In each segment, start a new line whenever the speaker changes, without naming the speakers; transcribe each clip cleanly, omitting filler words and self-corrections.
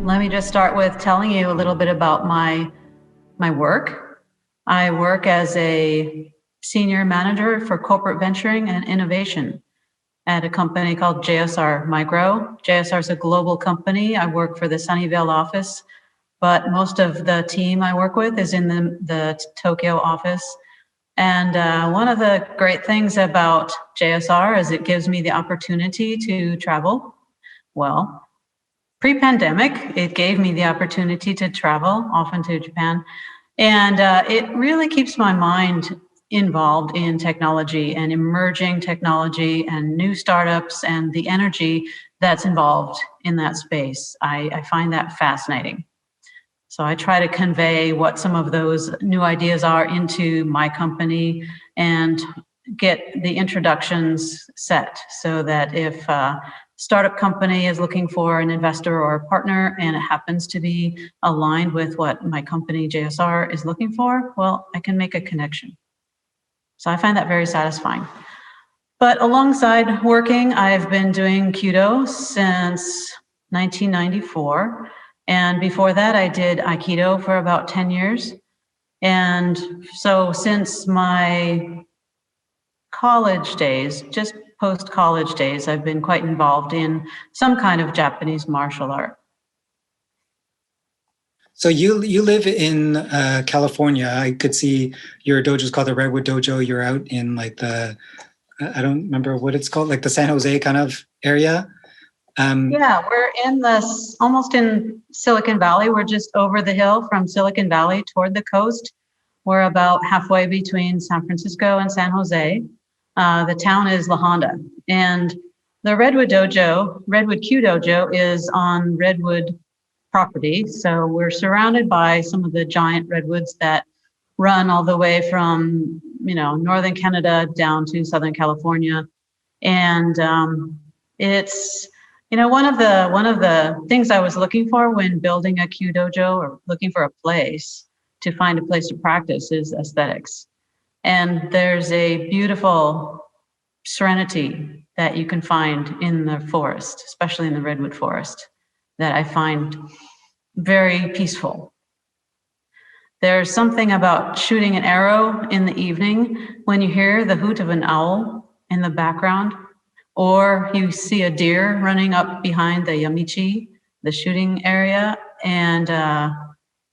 Let me just start with telling you a little bit about my work. I work as a senior manager for corporate venturing and innovation at a company called JSR Micro. JSR is a global company. I work for the Sunnyvale office, but most of the team I work with is in the Tokyo office. And one of the great things about JSR is it gives me the opportunity to travel. Well, pre-pandemic, it gave me the opportunity to travel, often to Japan. And it really keeps my mind involved in technology and emerging technology and new startups and the energy that's involved in that space. I find that fascinating. So I try to convey what some of those new ideas are into my company and get the introductions set so that if a startup company is looking for an investor or a partner and it happens to be aligned with what my company JSR is looking for, well, I can make a connection. So I find that very satisfying. But alongside working, I've been doing Kyudo since 1994. And before that, I did Aikido for about 10 years. And so since my college days, just post-college days, I've been quite involved in some kind of Japanese martial art.
So you live in California. I could see your dojo is called the Redwood Dojo. You're out in like I don't remember what it's called, like the San Jose kind of area.
Yeah, we're in almost in Silicon Valley. We're just over the hill from Silicon Valley toward the coast. We're about halfway between San Francisco and San Jose. The town is La Honda. And the Redwood Kyudojo is on Redwood property. So we're surrounded by some of the giant redwoods that run all the way from, northern Canada down to Southern California. And it's one of the things I was looking for when building a Kyudojo or looking for a place to find a place to practice is aesthetics. And there's a beautiful serenity that you can find in the forest, especially in the redwood forest, that I find very peaceful. There's something about shooting an arrow in the evening when you hear the hoot of an owl in the background, or you see a deer running up behind the yamichi, the shooting area, and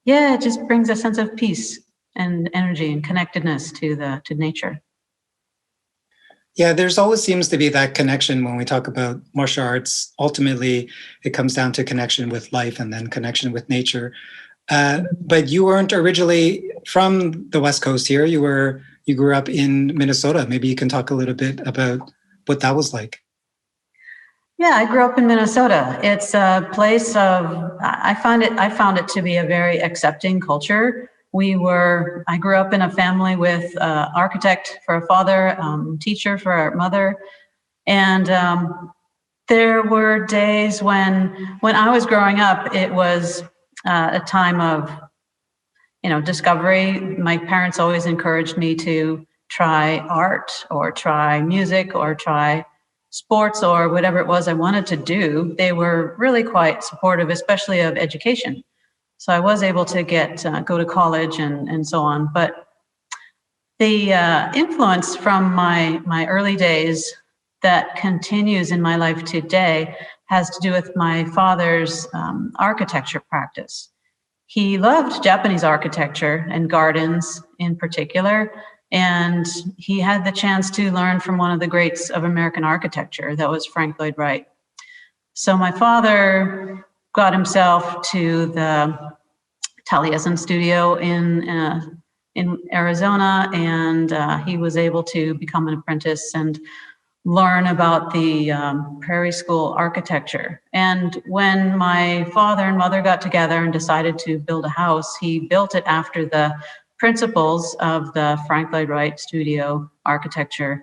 it just brings a sense of peace and energy and connectedness to nature.
Yeah, there's always seems to be that connection when we talk about martial arts. Ultimately, it comes down to connection with life and then connection with nature. But you weren't originally from the West Coast here. You grew up in Minnesota. Maybe you can talk a little bit about what that was like.
Yeah, I grew up in Minnesota. It's a place I found it to be a very accepting culture. I grew up in a family with architect for a father, teacher for our mother. And there were days when I was growing up, it was a time of, discovery. My parents always encouraged me to try art or try music or try sports or whatever it was I wanted to do. They were really quite supportive, especially of education. So I was able to go to college and so on. But the influence from my early days that continues in my life today has to do with my father's architecture practice. He loved Japanese architecture and gardens in particular. And he had the chance to learn from one of the greats of American architecture, that was Frank Lloyd Wright. So my father got himself to the Taliesin studio in Arizona, and he was able to become an apprentice and learn about the Prairie School architecture. And when my father and mother got together and decided to build a house, he built it after the principles of the Frank Lloyd Wright studio architecture.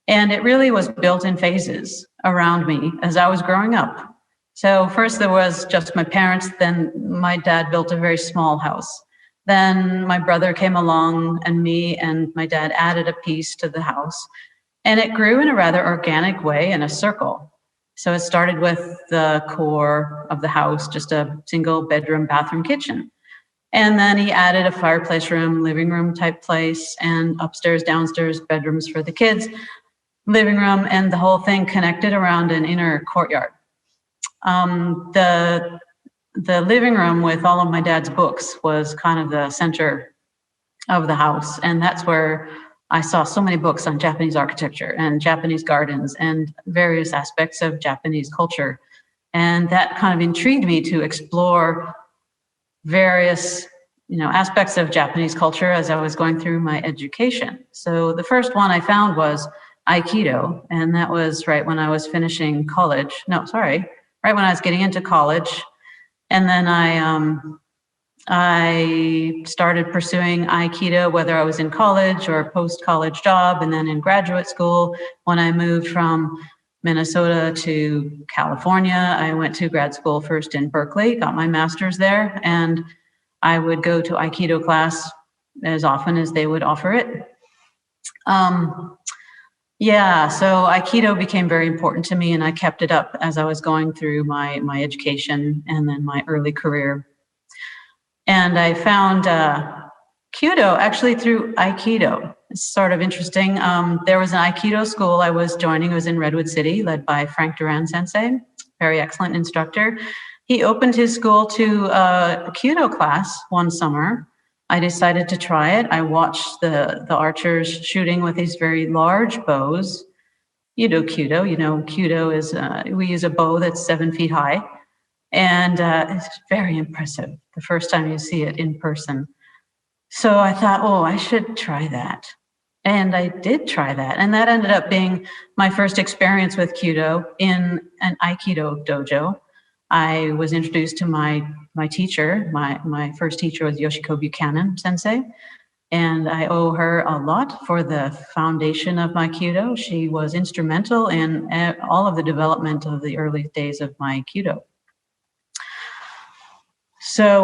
And it really was built in phases around me as I was growing up. So first there was just my parents, then my dad built a very small house. Then my brother came along and me and my dad added a piece to the house. And it grew in a rather organic way in a circle. So it started with the core of the house, just a single bedroom, bathroom, kitchen. And then he added a fireplace room, living room type place, and upstairs, downstairs bedrooms for the kids, living room, and the whole thing connected around an inner courtyard. The living room with all of my dad's books was kind of the center of the house. And that's where I saw so many books on Japanese architecture and Japanese gardens and various aspects of Japanese culture. And that kind of intrigued me to explore various aspects of Japanese culture as I was going through my education. So the first one I found was Aikido, and that was right when I was finishing college. No, sorry, right when I was getting into college. And then I started pursuing Aikido, whether I was in college or post-college job, and then in graduate school. When I moved from Minnesota to California, I went to grad school first in Berkeley, got my master's there, and I would go to Aikido class as often as they would offer it. So Aikido became very important to me, and I kept it up as I was going through my education and then my early career. And I found Kyudo actually through Aikido. It's sort of interesting. There was an Aikido school I was joining. It was in Redwood City, led by Frank Duran Sensei, very excellent instructor. He opened his school to a Kyudo class one summer. I decided to try it. I watched the archers shooting with these very large bows. Kyudo. Kyudo is, we use a bow that's 7 feet high. And it's very impressive the first time you see it in person. So I thought, I should try that. And I did try that. And that ended up being my first experience with Kyudo in an Aikido dojo. I was introduced to my teacher. My first teacher was Yoshiko Buchanan Sensei. And I owe her a lot for the foundation of my Kyudo. She was instrumental in all of the development of the early days of my Kyudo. So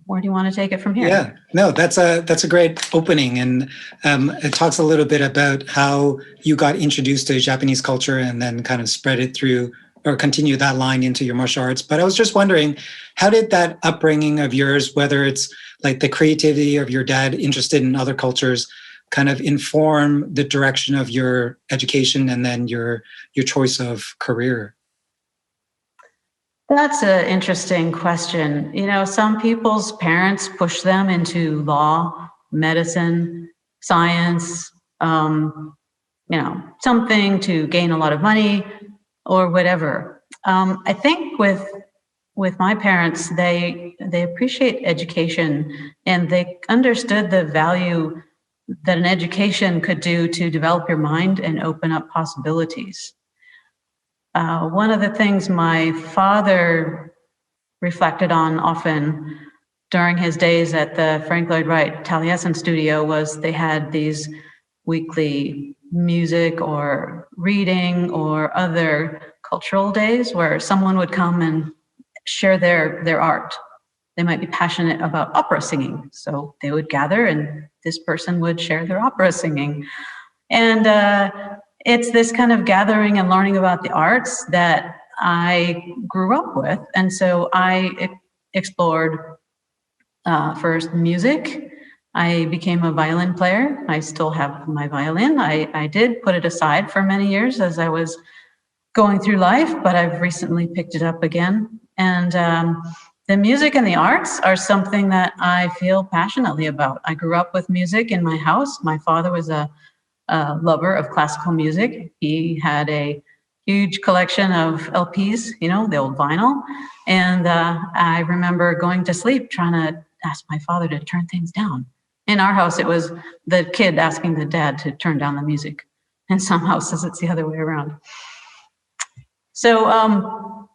where do you want to take it from here?
Yeah, no, that's a great opening. And it talks a little bit about how you got introduced to Japanese culture and then kind of spread it through or continue that line into your martial arts. But I was just wondering, how did that upbringing of yours, whether it's like the creativity of your dad interested in other cultures, kind of inform the direction of your education and then your choice of career?
That's an interesting question. Some people's parents push them into law, medicine, science, something to gain a lot of money or whatever. I think with my parents, they appreciate education, and they understood the value that an education could do to develop your mind and open up possibilities. One of the things my father reflected on often during his days at the Frank Lloyd Wright Taliesin studio was they had these weekly music or reading or other cultural days where someone would come and share their art. They might be passionate about opera singing, so they would gather and this person would share their opera singing. And it's this kind of gathering and learning about the arts that I grew up with. And so I explored first music. I became a violin player. I still have my violin. I did put it aside for many years as I was going through life, but I've recently picked it up again. And the music and the arts are something that I feel passionately about. I grew up with music in my house. My father was a lover of classical music. He had a huge collection of LPs, the old vinyl. And I remember going to sleep trying to ask my father to turn things down. In our house, it was the kid asking the dad to turn down the music. In some houses, it's the other way around. So,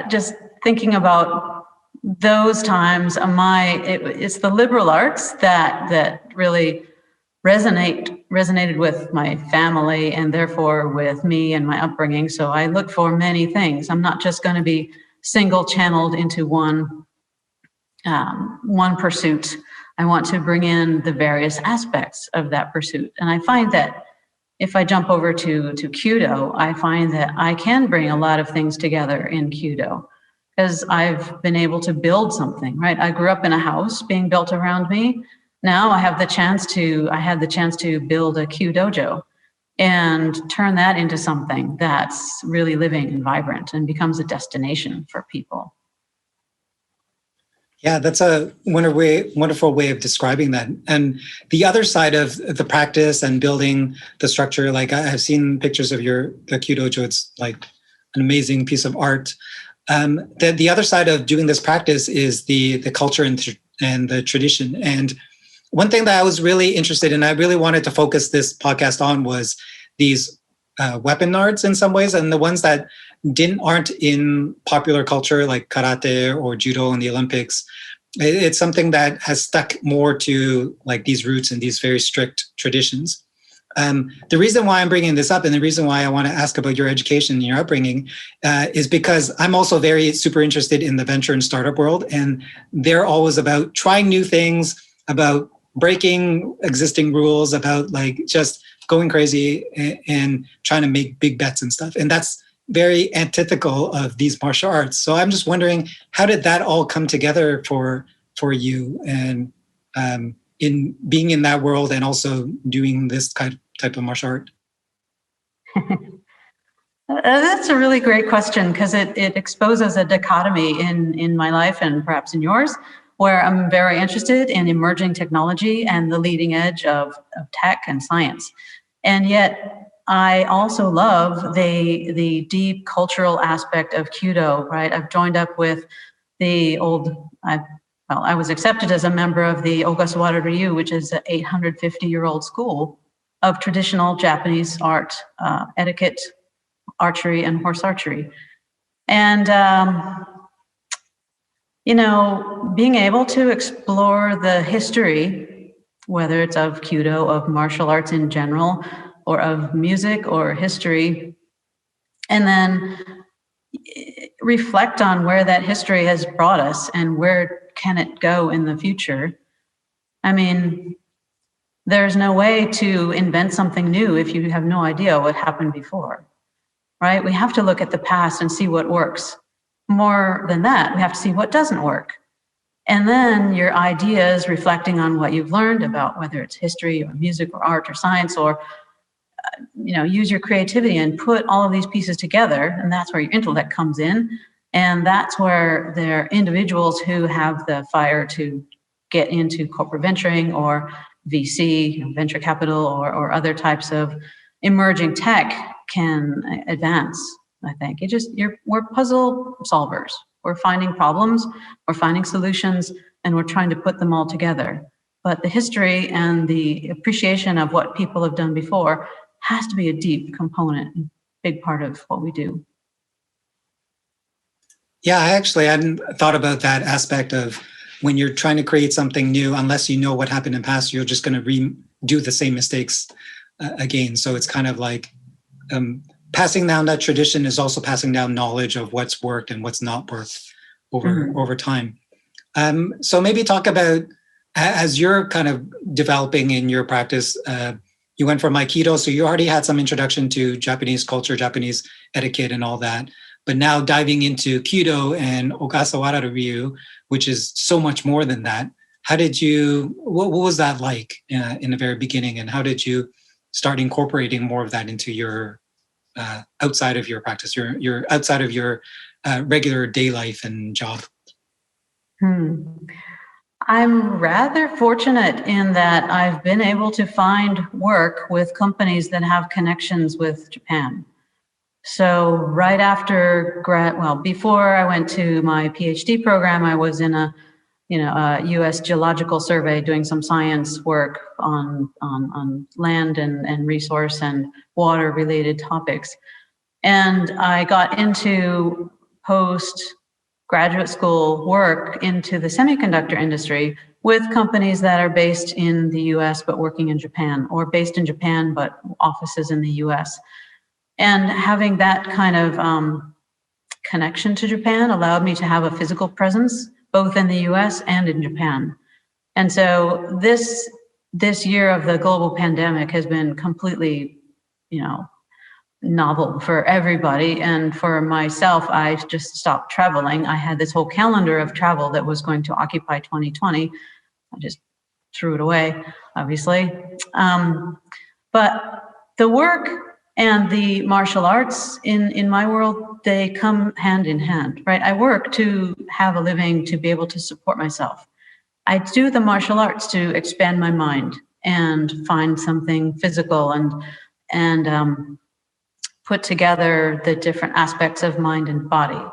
just thinking about those times, it's the liberal arts that really resonated with my family and therefore with me and my upbringing. So I look for many things. I'm not just going to be single channeled into one pursuit. I want to bring in the various aspects of that pursuit. And I find that if I jump over to Kyudo, I find that I can bring a lot of things together in Kyudo because I've been able to build something, right? I grew up in a house being built around me. Now I had the chance to build a Kyudojo and turn that into something that's really living and vibrant and becomes a destination for people.
Yeah, that's a wonderful way of describing that. And the other side of the practice and building the structure, like I've seen pictures of the Kyudojo. It's like an amazing piece of art. The other side of doing this practice is the culture and the tradition. And one thing that I was really interested in, I really wanted to focus this podcast on, was these weapon arts in some ways, and the ones that aren't in popular culture, like karate or judo in the Olympics. It's something that has stuck more to like these roots and these very strict traditions. The reason why I'm bringing this up, and the reason why I want to ask about your education and your upbringing, is because I'm also super interested in the venture and startup world, and they're always about trying new things, about breaking existing rules, about like just going crazy and trying to make big bets and stuff. And that's very antithetical of these martial arts. So I'm just wondering, how did that all come together for you, and in being in that world and also doing this type of martial art?
That's a really great question, because it exposes a dichotomy in my life and perhaps in yours, where I'm very interested in emerging technology and the leading edge of tech and science. And yet I also love the deep cultural aspect of Kyudo, right? I've joined up with I was accepted as a member of the Ogasawara Ryu, which is an 850-year-old school of traditional Japanese art, etiquette, archery, and horse archery. And, being able to explore the history, whether it's of Kyudo, of martial arts in general, or of music or history, and then reflect on where that history has brought us and where can it go in the future. I mean, there's no way to invent something new if you have no idea what happened before, right? We have to look at the past and see what works. More than that, we have to see what doesn't work. And then your ideas reflecting on what you've learned about whether it's history or music or art or science, or use your creativity and put all of these pieces together. And that's where your intellect comes in. And that's where there are individuals who have the fire to get into corporate venturing or VC, venture capital, or other types of emerging tech can advance. I think we're puzzle solvers. We're finding problems, we're finding solutions, and we're trying to put them all together. But the history and the appreciation of what people have done before has to be a deep component, big part of what we do. Yeah,
I hadn't thought about that aspect of when you're trying to create something new, unless you know what happened in the past, you're just going to do the same mistakes again. So it's kind of like passing down that tradition is also passing down knowledge of what's worked and what's not worked over time. So maybe talk about, as you're kind of developing in your practice, you went from Aikido, so you already had some introduction to Japanese culture, Japanese etiquette and all that. But now diving into Kyudo and Ogasawara Ryu, which is so much more than that. What was that like in the very beginning? And how did you start incorporating more of that into your outside of your practice, your outside of your regular day life and job?
I'm rather fortunate in that I've been able to find work with companies that have connections with Japan. So right after before I went to my PhD program, I was in a U.S. Geological Survey doing some science work on land and resource and water related topics. And I got into post-graduate school work into the semiconductor industry with companies that are based in the US but working in Japan, or based in Japan but offices in the US. And having that kind of connection to Japan allowed me to have a physical presence both in the US and in Japan. And so this year of the global pandemic has been completely novel for everybody. And for myself, I just stopped traveling. I had this whole calendar of travel that was going to occupy 2020. I just threw it away, obviously. But the work and the martial arts in my world, they come hand in hand, right? I work to have a living, to be able to support myself. I do the martial arts to expand my mind and find something physical and put together the different aspects of mind and body.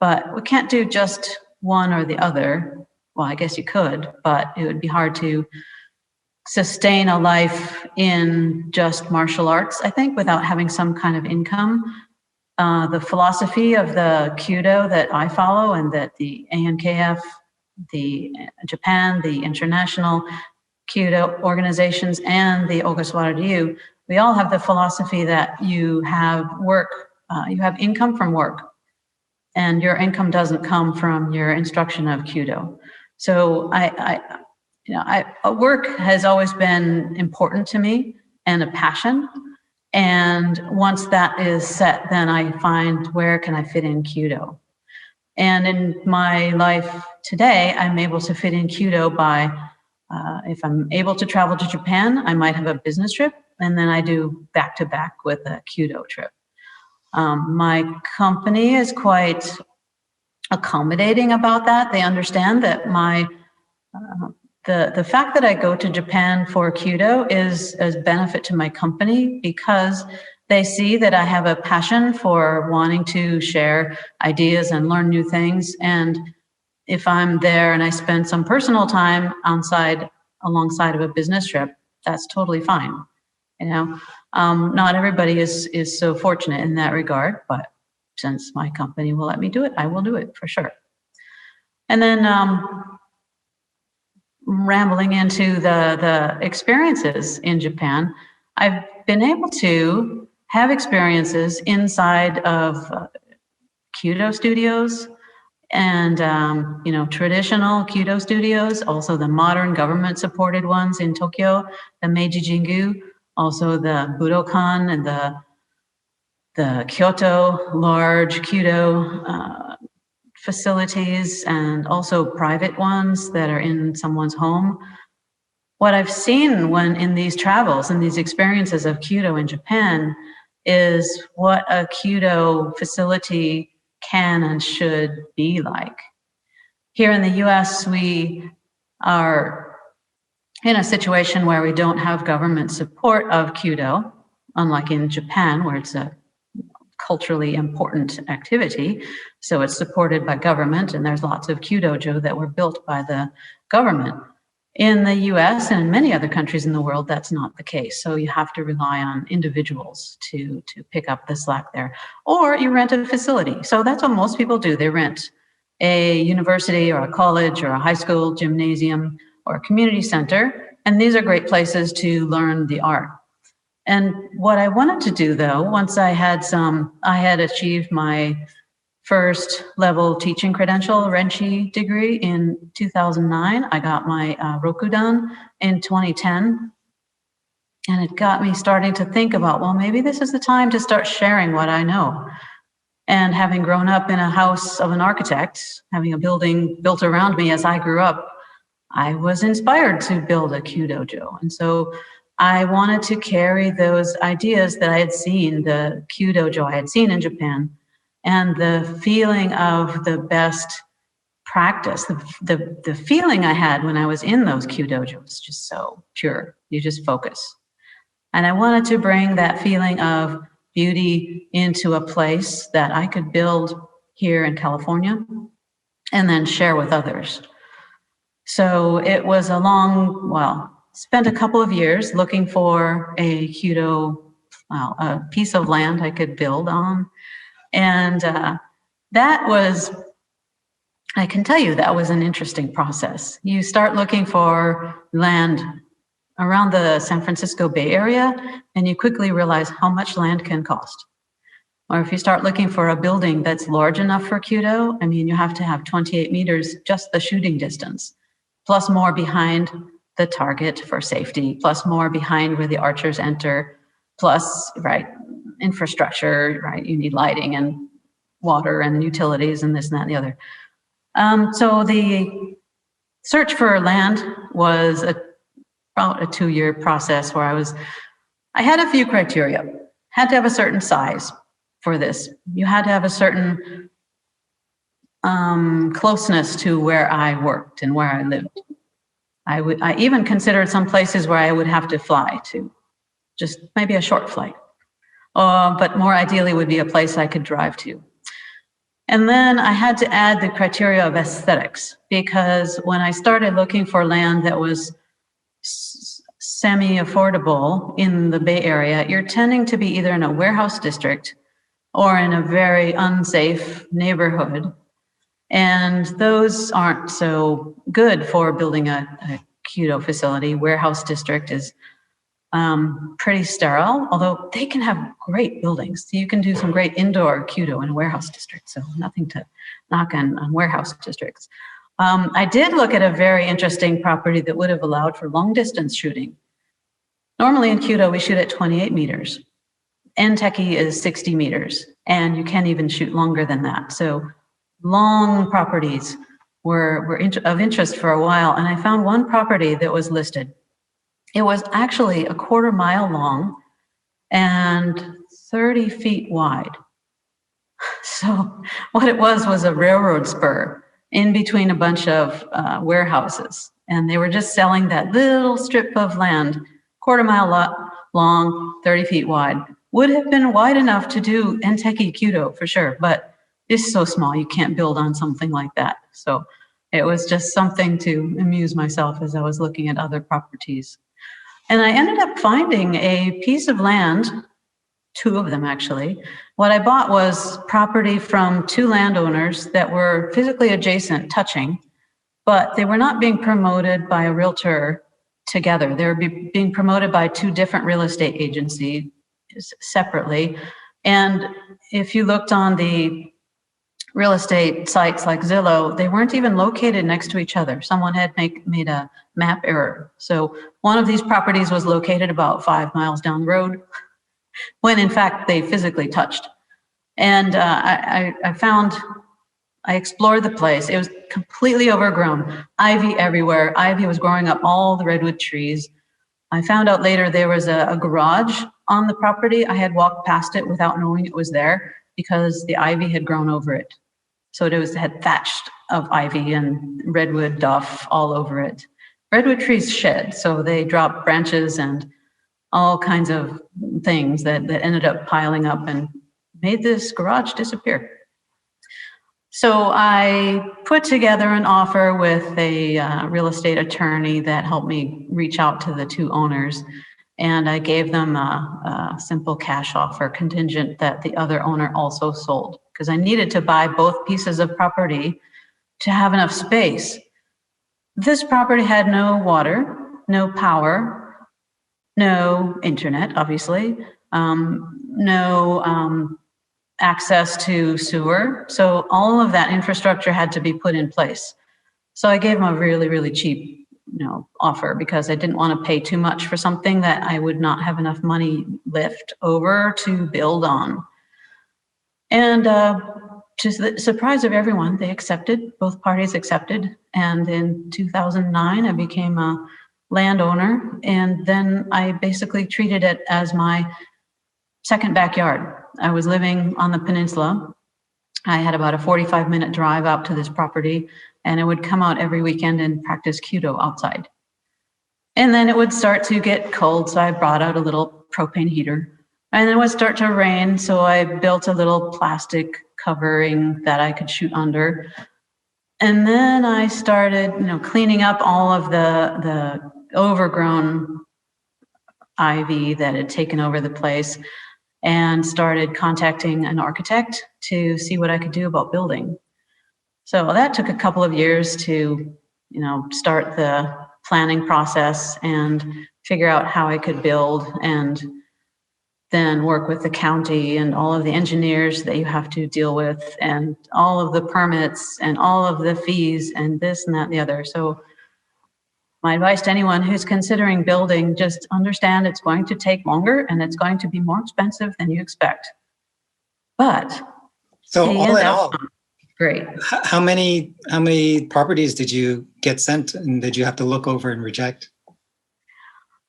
But we can't do just one or the other. Well, I guess you could, but it would be hard to sustain a life in just martial arts, I think, without having some kind of income. The philosophy of the Kyudo that I follow and that the ANKF, the Japan, the International Kyudo organizations, and the Ogasawara Ryu, we all have the philosophy that you have work, you have income from work, and your income doesn't come from your instruction of Kyudo. So work has always been important to me and a passion. And once that is set, then I find where can I fit in Kyudo. And in my life today, I'm able to fit in Kyudo by, if I'm able to travel to Japan, I might have a business trip, and then I do back-to-back with a Kyudo trip. My company is quite accommodating about that. They understand that the fact that I go to Japan for Kyudo is a benefit to my company because they see that I have a passion for wanting to share ideas and learn new things. And if I'm there and I spend some personal time alongside of a business trip, that's totally fine. Not everybody is so fortunate in that regard, but since my company will let me do it, I will do it for sure. And then rambling into the experiences in Japan, I've been able to have experiences inside of Kyudo studios and traditional Kyudo studios, also the modern government-supported ones in Tokyo, the Meiji Jingu, also the Budokan and the Kyoto large Kyudo facilities, and also private ones that are in someone's home. What I've seen when in these travels and these experiences of Kyudo in Japan is what a Kyudo facility can and should be like. Here in the US, we are in a situation where we don't have government support of Kyudo, unlike in Japan, where it's a culturally important activity. So it's supported by government, and there's lots of Kyudojo that were built by the government. In the US and many other countries in the world, that's not the case. So you have to rely on individuals to pick up the slack there. Or you rent a facility. So that's what most people do. They rent a university or a college or a high school gymnasium or a community center. And these are great places to learn the art. And what I wanted to do, though, once I had achieved my first level teaching credential, Renchi degree in 2009. I got my Rokudan in 2010. And it got me starting to think about, well, maybe this is the time to start sharing what I know. And having grown up in a house of an architect, having a building built around me as I grew up, I was inspired to build a Kyudojo. And so I wanted to carry those ideas that I had seen, the Kyudojo I had seen in Japan, and the feeling of the best practice, the feeling I had when I was in those Kyudojo was just so pure. You just focus. And I wanted to bring that feeling of beauty into a place that I could build here in California and then share with others. So it was spent a couple of years looking for a a piece of land I could build on. And that was, I can tell you, that was an interesting process. You start looking for land around the San Francisco Bay Area, and you quickly realize how much land can cost. Or if you start looking for a building that's large enough for Kyudo, you have to have 28 meters, just the shooting distance, plus more behind the target for safety, plus more behind where the archers enter, plus, right, infrastructure, right? You need lighting and water and utilities and this and that and the other. So the search for land was about a 2-year process where I had a few criteria. Had to have a certain size for this. You had to have a certain closeness to where I worked and where I lived. I even considered some places where I would have to fly to, just maybe a short flight. But more ideally would be a place I could drive to. And then I had to add the criteria of aesthetics, because when I started looking for land that was semi-affordable in the Bay Area, you're tending to be either in a warehouse district or in a very unsafe neighborhood. And those aren't so good for building a Kyudo facility. Warehouse district is pretty sterile, although they can have great buildings. So you can do some great indoor Kyudo in a warehouse district, so nothing to knock on warehouse districts. I did look at a very interesting property that would have allowed for long distance shooting. Normally in Kyudo, we shoot at 28 meters. Enteki is 60 meters, and you can't even shoot longer than that. So long properties were of interest for a while, and I found one property that was listed. It was actually a 1/4 mile long and 30 feet wide. So what it was a railroad spur in between a bunch of warehouses. And they were just selling that little strip of land, 1/4 mile long, 30 feet wide. Would have been wide enough to do Enteki Kyudo for sure, but it's so small, you can't build on something like that. So it was just something to amuse myself as I was looking at other properties. And I ended up finding a piece of land, 2 of them actually. What I bought was property from 2 landowners that were physically adjacent, touching, but they were not being promoted by a realtor together. They were being promoted by 2 different real estate agencies separately. And if you looked on the real estate sites like Zillow, they weren't even located next to each other. Someone had made a map error. So one of these properties was located about 5 miles down the road, when in fact they physically touched. And I explored the place. It was completely overgrown, ivy everywhere. Ivy was growing up all the redwood trees. I found out later there was a garage on the property. I had walked past it without knowing it was there because the ivy had grown over it. So it had thatched of ivy and redwood duff all over it. Redwood trees shed, so they drop branches and all kinds of things that ended up piling up and made this garage disappear. So I put together an offer with a real estate attorney that helped me reach out to the 2 owners. And I gave them a simple cash offer contingent that the other owner also sold, because I needed to buy both pieces of property to have enough space. This property had no water, no power, no internet, obviously, no access to sewer. So all of that infrastructure had to be put in place. So I gave them a really, really cheap offer, because I didn't want to pay too much for something that I would not have enough money left over to build on. And to the surprise of everyone, they accepted, both parties accepted. And in 2009, I became a landowner. And then I basically treated it as my second backyard. I was living on the peninsula. I had about a 45-minute drive out to this property, and I would come out every weekend and practice Kyudo outside. And then it would start to get cold, so I brought out a little propane heater. And then it would start to rain, so I built a little plastic covering that I could shoot under. And then I started, cleaning up all of the overgrown ivy that had taken over the place, and started contacting an architect to see what I could do about building. So that took a couple of years to, start the planning process and figure out how I could build, and then work with the county and all of the engineers that you have to deal with, and all of the permits and all of the fees and this and that and the other. So my advice to anyone who's considering building, just understand it's going to take longer and it's going to be more expensive than you expect. But
So
they
all
end
in
up
all,
great.
how many properties did you get sent and did you have to look over and reject?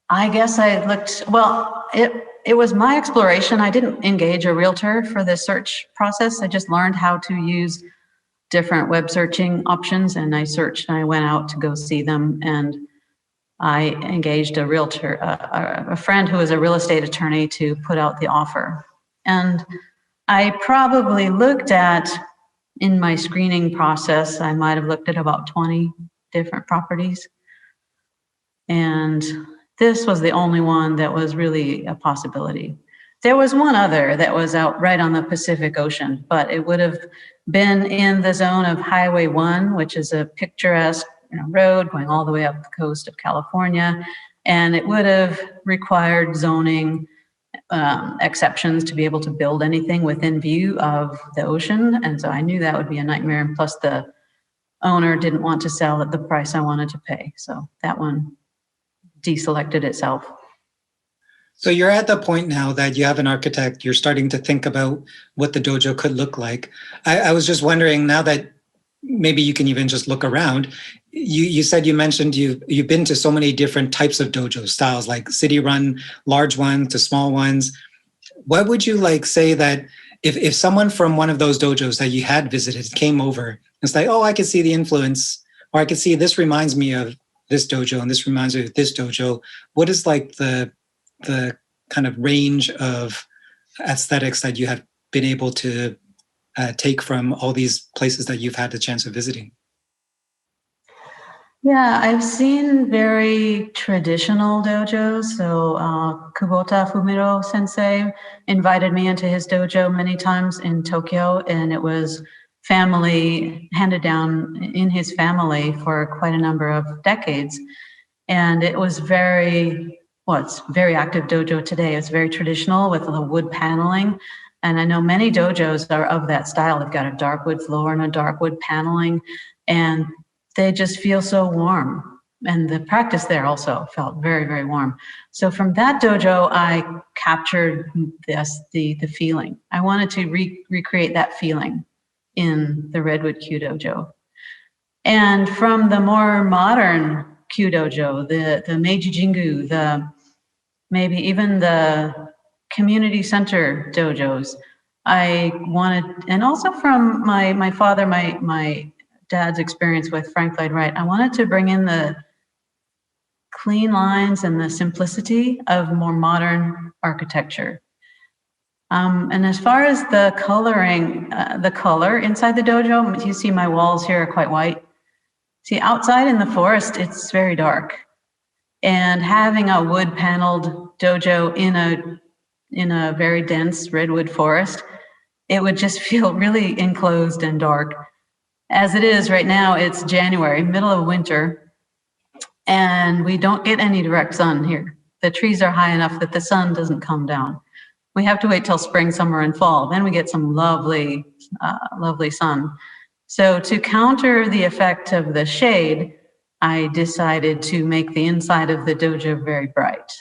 I guess I looked, well, it was my exploration. I didn't engage a realtor for the search process. I just learned how to use different web searching options, and I searched and I went out to go see them, and I engaged a realtor, a friend who is a real estate attorney, to put out the offer. And I probably looked at, in my screening process, I might have looked at about 20 different properties. And this was the only one that was really a possibility. There was one other that was out right on the Pacific Ocean, but it would have been in the zone of Highway 1, which is a picturesque road going all the way up the coast of California. And it would have required zoning exceptions to be able to build anything within view of the ocean. And so I knew that would be a nightmare. And plus the owner didn't want to sell at the price I wanted to pay. So that one deselected itself.
So you're at the point now that you have an architect, you're starting to think about what the dojo could look like. I was just wondering, now that maybe you can even just look around, you said, you mentioned you've been to so many different types of dojo styles, like city run, large ones to small ones. What would you like say that if someone from one of those dojos that you had visited came over, it's like, oh, I could see the influence, or I could see this reminds me of this dojo and this reminds me of this dojo. What is like the kind of range of aesthetics that you have been able to take from all these places that you've had the chance of visiting?
Yeah, I've seen very traditional dojos. So Kubota Fumiro sensei invited me into his dojo many times in Tokyo, and it was family handed down in his family for quite a number of decades. And it was it's very active dojo today. It's very traditional with the wood paneling. And I know many dojos are of that style. They've got a dark wood floor and a dark wood paneling, and they just feel so warm. And the practice there also felt very, very warm. So from that dojo, I captured the feeling. I wanted to recreate that feeling in the Redwood Kyudojo. And from the more modern Kyudojo, the Meiji Jingu, maybe even the community center dojos, I wanted, and also from my father, my dad's experience with Frank Lloyd Wright, I wanted to bring in the clean lines and the simplicity of more modern architecture. And as far as the coloring, the color inside the dojo, you see my walls here are quite white. See, outside in the forest, it's very dark. And having a wood paneled dojo in a very dense redwood forest, it would just feel really enclosed and dark. As it is right now, it's January, middle of winter, and we don't get any direct sun here. The trees are high enough that the sun doesn't come down. We have to wait till spring, summer, and fall. Then we get some lovely, lovely sun. So to counter the effect of the shade, I decided to make the inside of the dojo very bright.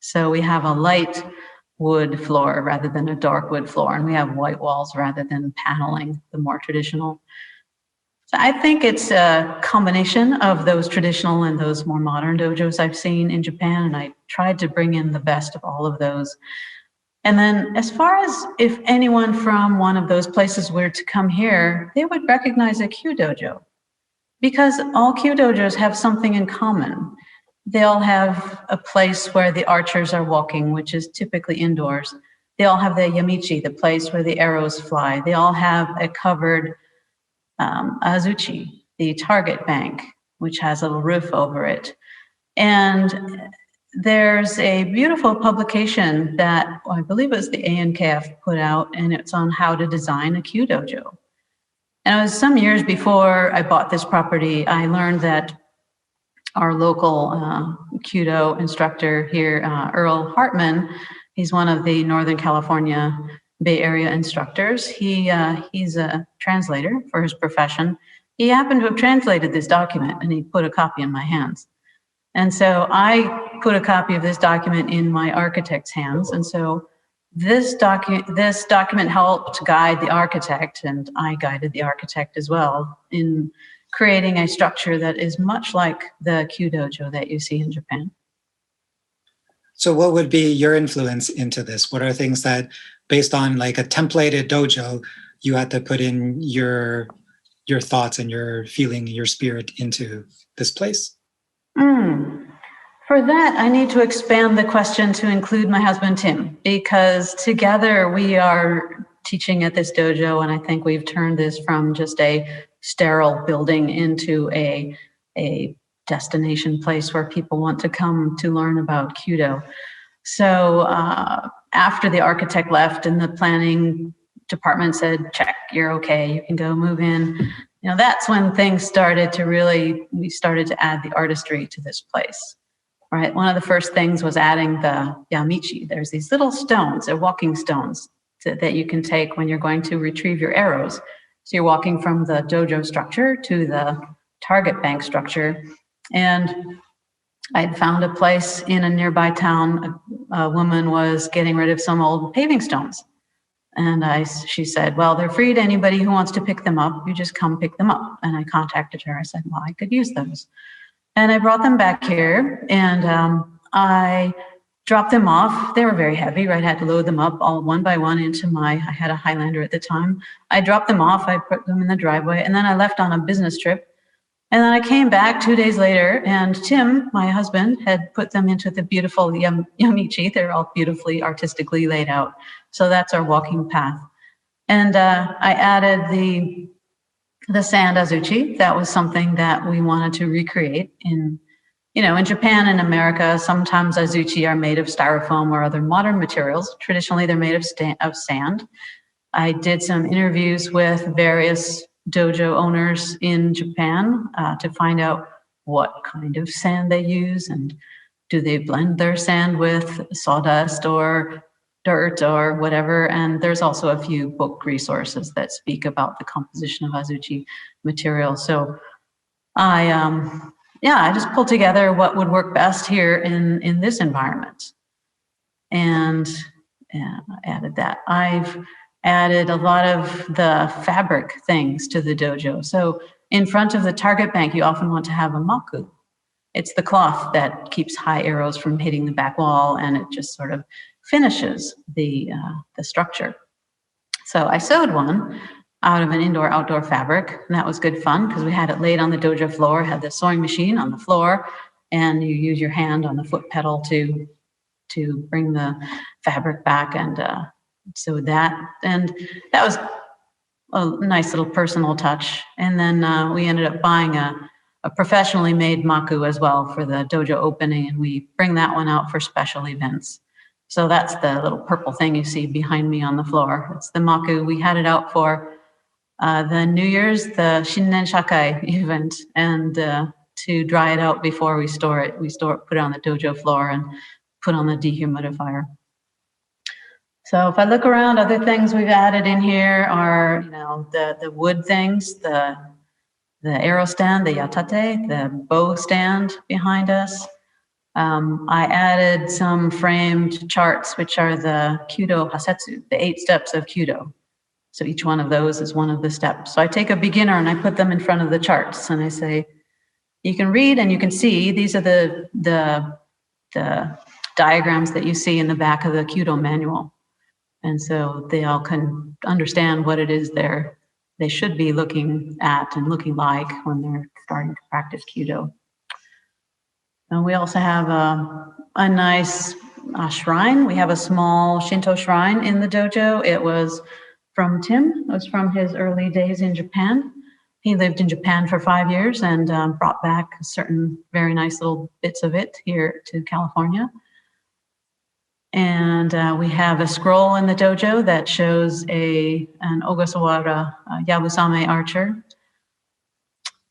So we have a light wood floor rather than a dark wood floor, and we have white walls rather than paneling, the more traditional. So I think it's a combination of those traditional and those more modern dojos I've seen in Japan, and I tried to bring in the best of all of those. And then as far as if anyone from one of those places were to come here, they would recognize a Kyudojo, because all Kyudojos have something in common. They all have a place where the archers are walking, which is typically indoors. They all have the yamichi, the place where the arrows fly. They all have a covered azuchi, the target bank, which has a little roof over it. And there's a beautiful publication that I believe it was the ANKF put out, and it's on how to design a Kyudojo. And it was some years before I bought this property, I learned that our local Kyudo instructor here, Earl Hartman, he's one of the Northern California Bay Area instructors. He's a translator for his profession. He happened to have translated this document, and he put a copy in my hands. And so I put a copy of this document in my architect's hands. And so this document helped guide the architect, and I guided the architect as well in creating a structure that is much like the Kyudojo that you see in Japan.
So what would be your influence into this? What are things that, based on like a templated dojo, you had to put in your thoughts and your feeling, your spirit into this place?
For that, I need to expand the question to include my husband, Tim, because together we are teaching at this dojo, and I think we've turned this from just a sterile building into a destination place where people want to come to learn about Kyudo. So after the architect left and the planning department said, check, you're okay, you can go move in, you know, that's when things started to we started to add the artistry to this place. Right. One of the first things was adding the yamichi. There's these little stones, they're walking stones that you can take when you're going to retrieve your arrows. So you're walking from the dojo structure to the target bank structure. And I'd found a place in a nearby town. A woman was getting rid of some old paving stones. And she said, well, they're free to anybody who wants to pick them up. You just come pick them up. And I contacted her. I said, well, I could use those. And I brought them back here, and I dropped them off. They were very heavy, right? I had to load them up all one by one into I had a Highlander at the time. I dropped them off, I put them in the driveway, and then I left on a business trip. And then I came back 2 days later, and Tim, my husband, had put them into the beautiful yamichi. They're all beautifully, artistically laid out. So that's our walking path. And I added the sand azuchi. That was something that we wanted to recreate in Japan and America. Sometimes azuchi are made of styrofoam or other modern materials. Traditionally, they're made of sand. I did some interviews with various dojo owners in Japan to find out what kind of sand they use, and do they blend their sand with sawdust or dirt or whatever. And there's also a few book resources that speak about the composition of azuchi material. So I just pulled together what would work best here in this environment, and added that. I've added a lot of the fabric things to the dojo. So in front of the target bank, you often want to have a maku. It's the cloth that keeps high arrows from hitting the back wall, and it just sort of finishes the structure. So I sewed one out of an indoor-outdoor fabric, and that was good fun because we had it laid on the dojo floor, had the sewing machine on the floor, and you use your hand on the foot pedal to bring the fabric back and sew that. And that was a nice little personal touch. And then we ended up buying a professionally made maku as well for the dojo opening, and we bring that one out for special events. So that's the little purple thing you see behind me on the floor. It's the maku. We had it out for the New Year's, the Shinnen Shakai event, and to dry it out before we store it. We put it on the dojo floor and put on the dehumidifier. So if I look around, other things we've added in here are, the wood things, the arrow stand, the yatate, the bow stand behind us. I added some framed charts, which are the Kyudo Hasetsu, the 8 steps of Kyudo. So each one of those is one of the steps. So I take a beginner and I put them in front of the charts, and I say, you can read and you can see, these are the diagrams that you see in the back of the Kyudo manual. And so they all can understand what it is they should be looking at and looking like when they're starting to practice Kyudo. And we also have a nice shrine. We have a small Shinto shrine in the dojo. It was from Tim. It was from his early days in Japan. He lived in Japan for 5 years and brought back certain very nice little bits of it here to California. And we have a scroll in the dojo that shows an Ogasawara Yabusame archer.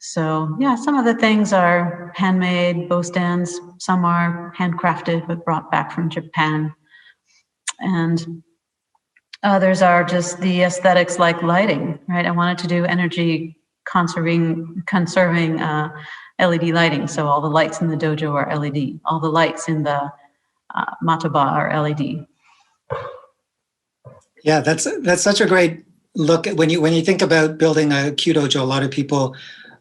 So yeah, some of the things are handmade, bow stands. Some are handcrafted but brought back from Japan. And others are just the aesthetics like lighting, right? I wanted to do energy conserving LED lighting. So all the lights in the dojo are LED. All the lights in the matoba are LED.
Yeah, that's such a great look. When you think about building a Kyudojo, a lot of people,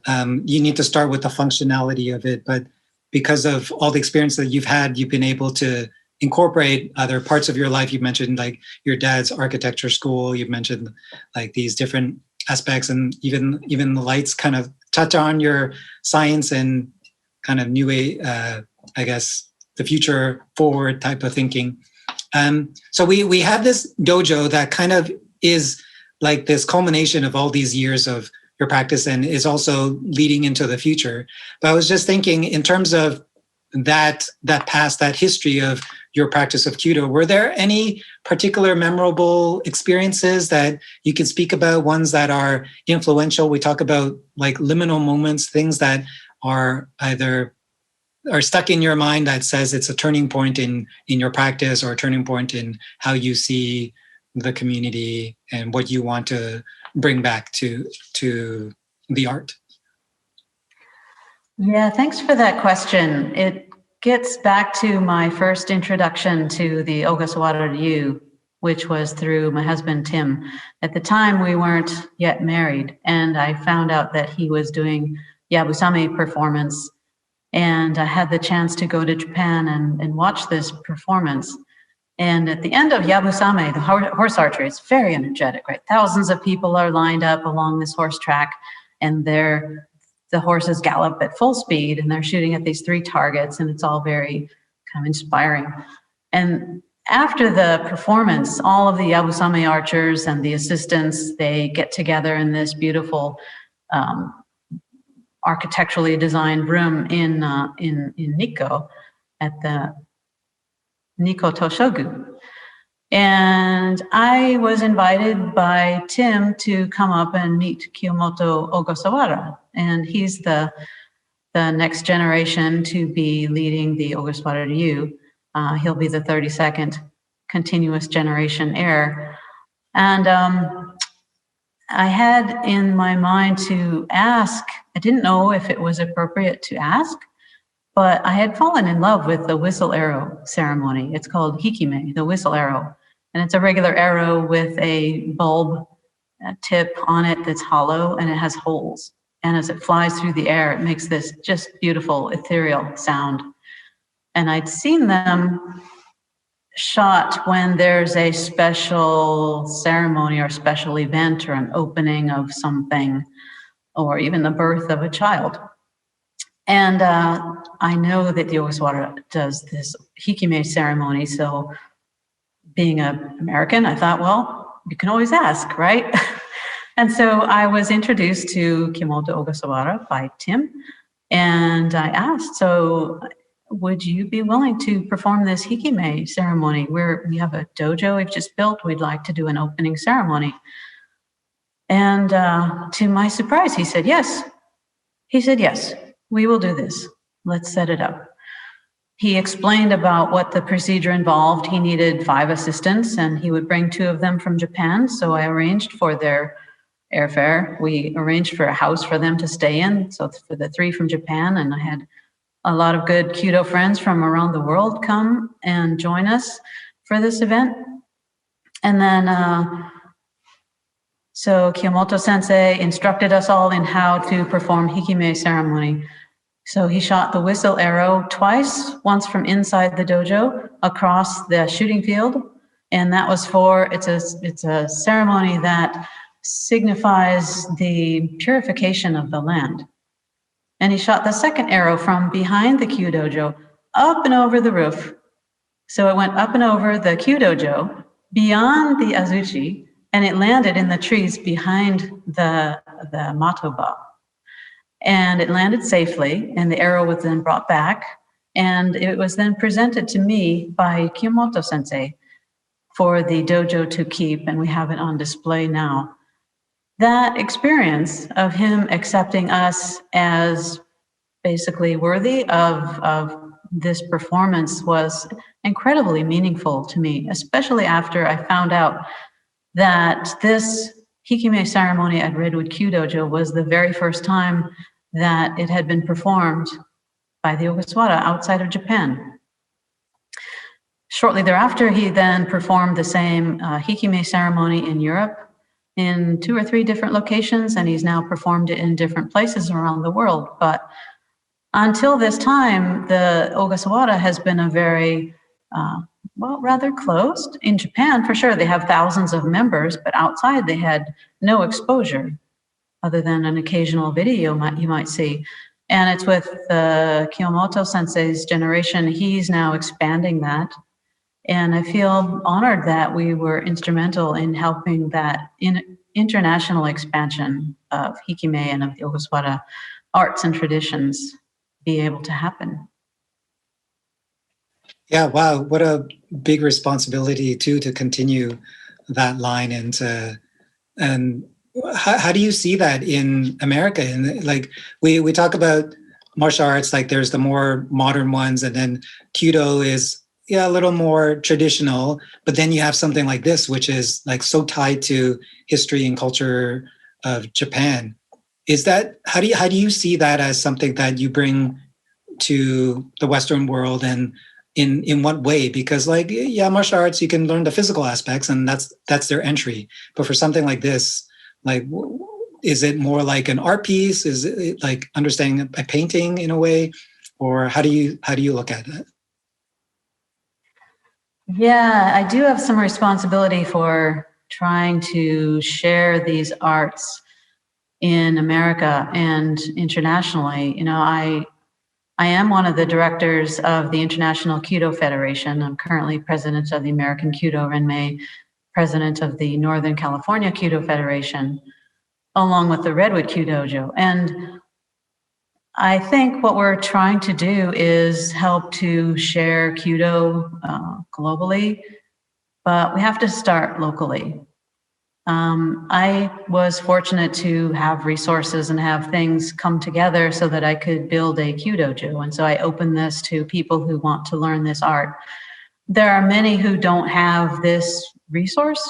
you need to start with the functionality of it. But because of all the experience that you've had, you've been able to incorporate other parts of your life. You mentioned like your dad's architecture school. You've mentioned like these different aspects, and even the lights kind of touch on your science and kind of new I guess the future forward type of thinking. So we have this dojo that kind of is like this culmination of all these years of your practice and is also leading into the future. But I was just thinking in terms of that past, that history of your practice of Kyudo, were there any particular memorable experiences that you can speak about, ones that are influential? We talk about like liminal moments, things that are either are stuck in your mind that says it's a turning point in your practice or a turning point in how you see the community and what you want to bring back to the art.
Yeah, thanks for that question. It gets back to my first introduction to the Ogasawara Ryu, which was through my husband, Tim. At the time, we weren't yet married, and I found out that he was doing Yabusame performance, and I had the chance to go to Japan and watch this performance. And at the end of Yabusame, the horse archery, it's very energetic, right? Thousands of people are lined up along this horse track, and the horses gallop at full speed, and they're shooting at these 3 targets, and it's all very kind of inspiring. And after the performance, all of the Yabusame archers and the assistants, they get together in this beautiful architecturally designed room in Nikko at the Nikko Toshogu. And I was invited by Tim to come up and meet Kiyomoto Ogasawara. And he's the next generation to be leading the Ogasawara Ryu. He'll be the 32nd continuous generation heir. And I had in my mind to ask, I didn't know if it was appropriate to ask, but I had fallen in love with the whistle arrow ceremony. It's called Hikime, the whistle arrow. And it's a regular arrow with a bulb tip on it that's hollow, and it has holes. And as it flies through the air, it makes this just beautiful ethereal sound. And I'd seen them shot when there's a special ceremony or special event or an opening of something, or even the birth of a child. And I know that the Ogasawara does this Hikime ceremony, so being an American, I thought, well, you can always ask, right? And so I was introduced to Kiyomoto Ogasawara by Tim, and I asked, so would you be willing to perform this Hikime ceremony? We have a dojo we've just built. We'd like to do an opening ceremony. And to my surprise, he said yes. He said, yes, we will do this. Let's set it up. He explained about what the procedure involved. He needed 5 assistants, and he would bring 2 of them from Japan. So I arranged for their airfare. We arranged for a house for them to stay in. So for the 3 from Japan, and I had a lot of good Kyudo friends from around the world come and join us for this event. And then, so Kiyomoto Sensei instructed us all in how to perform Hikime ceremony. So he shot the whistle arrow twice, once from inside the dojo across the shooting field. And that was it's a ceremony that signifies the purification of the land. And he shot the second arrow from behind the Kyudojo up and over the roof. So it went up and over the Kyudojo, beyond the Azuchi, and it landed in the trees behind the matoba. And it landed safely, and the arrow was then brought back, and it was then presented to me by Kiyomoto Sensei for the dojo to keep, and we have it on display now. That experience of him accepting us as basically worthy of this performance was incredibly meaningful to me, especially after I found out that this Hikime Ceremony at Redwood Kyudojo was the very first time that it had been performed by the Ogasawara outside of Japan. Shortly thereafter, he then performed the same Hikime ceremony in Europe in 2 or 3 different locations, and he's now performed it in different places around the world. But until this time, the Ogasawara has been a very, rather closed. In Japan, for sure, they have thousands of members, but outside they had no exposure other than an occasional video you might see. And it's with Kiyomoto Sensei's generation, he's now expanding that. And I feel honored that we were instrumental in helping that international expansion of Hikime and of the Ogasawara arts and traditions be able to happen.
Yeah, wow, what a big responsibility too to continue that line. And how do you see that in America? And like we talk about martial arts, like there's the more modern ones, and then Kyudo is a little more traditional, but then you have something like this, which is like so tied to history and culture of Japan. Is that, how do you see that as something that you bring to the Western world, and in what way? Because like, martial arts, you can learn the physical aspects and that's their entry. But for something like this, like, is it more like an art piece? Is it like understanding a painting in a way? Or how do you look at it?
Yeah, I do have some responsibility for trying to share these arts in America and internationally. You know, I am one of the directors of the International Kyudo Federation. I'm currently president of the American Kyudo Renmei, president of the Northern California Kyudo Federation, along with the Redwood Kyudojo. And I think what we're trying to do is help to share Kyudo globally, but we have to start locally. I was fortunate to have resources and have things come together so that I could build a Kyudojo. And so I opened this to people who want to learn this art. There are many who don't have this resource,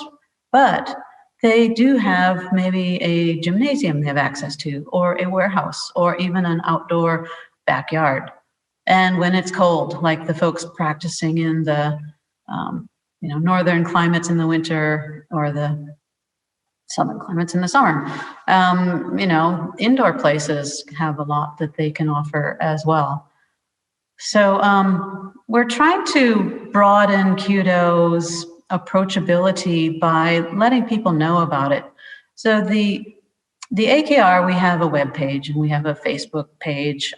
but they do have maybe a gymnasium they have access to, or a warehouse, or even an outdoor backyard. And when it's cold, like the folks practicing in the northern climates in the winter, or the southern climates in the summer, indoor places have a lot that they can offer as well. So we're trying to broaden Kyudo's approachability by letting people know about it. So the AKR, we have a web page and we have a Facebook page,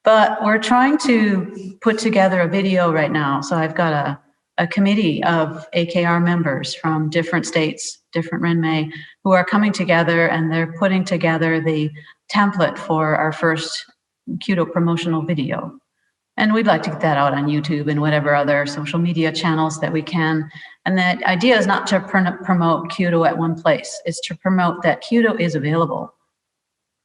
but we're trying to put together a video right now. So I've got a committee of AKR members from different states, different Renmei, who are coming together, and they're putting together the template for our first Kyudo promotional video. And we'd like to get that out on YouTube and whatever other social media channels that we can. And the idea is not to promote Kyudo at one place. It's to promote that Kyudo is available,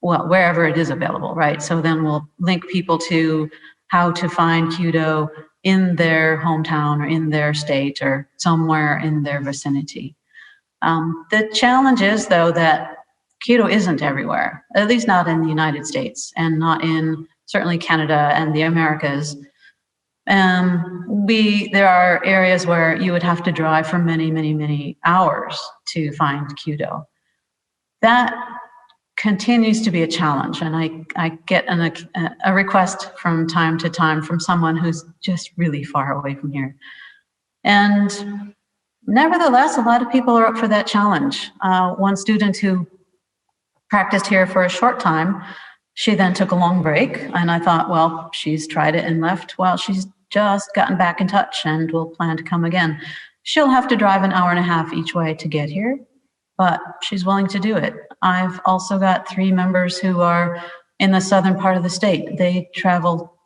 well, wherever it is available, right? So then we'll link people to how to find Kyudo in their hometown or in their state or somewhere in their vicinity. The challenge is, though, that Kyudo isn't everywhere, at least not in the United States, and not in certainly Canada and the Americas. There are areas where you would have to drive for many, many, many hours to find Kyudo. That continues to be a challenge, and I get a request from time to time from someone who's just really far away from here. And nevertheless, a lot of people are up for that challenge. One student who practiced here for a short time, she then took a long break, and I thought, well, she's tried it and left. Well, she's just gotten back in touch and will plan to come again. She'll have to drive an hour and a half each way to get here, but she's willing to do it. I've also got 3 members who are in the southern part of the state. They travel,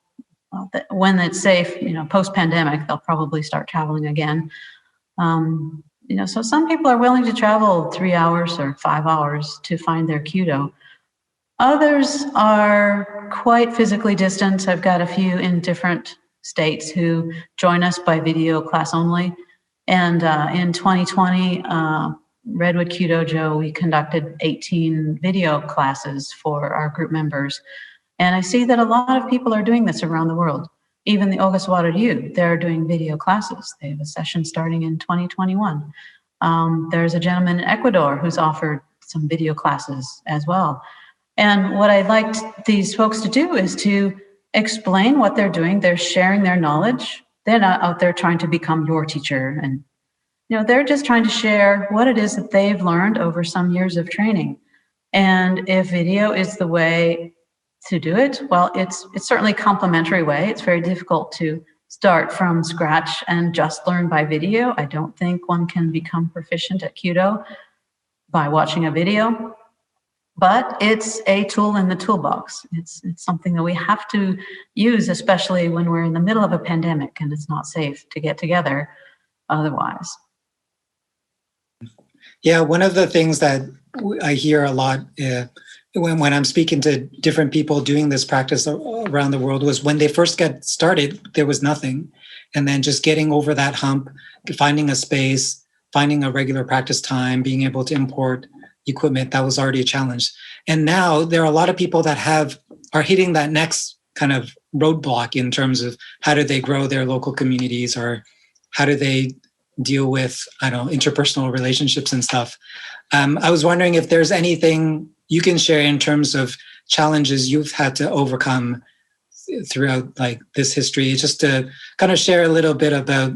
when it's safe, post-pandemic, they'll probably start traveling again. So some people are willing to travel 3 hours or 5 hours to find their Kyudo. Others are quite physically distant. I've got a few in different states who join us by video class only. And in 2020, Redwood Kyudojo, we conducted 18 video classes for our group members. And I see that a lot of people are doing this around the world. Even the Ogasawara Ryu, they're doing video classes. They have a session starting in 2021. There's a gentleman in Ecuador who's offered some video classes as well. And what I'd like these folks to do is to explain what they're doing. They're sharing their knowledge. They're not out there trying to become your teacher. And, they're just trying to share what it is that they've learned over some years of training. And if video is the way to do it, well, it's certainly a complementary way. It's very difficult to start from scratch and just learn by video. I don't think one can become proficient at Kyudo by watching a video. But it's a tool in the toolbox. It's something that we have to use, especially when we're in the middle of a pandemic and it's not safe to get together otherwise.
Yeah, one of the things that I hear a lot when I'm speaking to different people doing this practice around the world was when they first get started, there was nothing. And then just getting over that hump, finding a space, finding a regular practice time, being able to import equipment, that was already a challenge. And now there are a lot of people that are hitting that next kind of roadblock in terms of how do they grow their local communities, or how do they deal with, interpersonal relationships and stuff. I was wondering if there's anything you can share in terms of challenges you've had to overcome throughout this history, just to kind of share a little bit about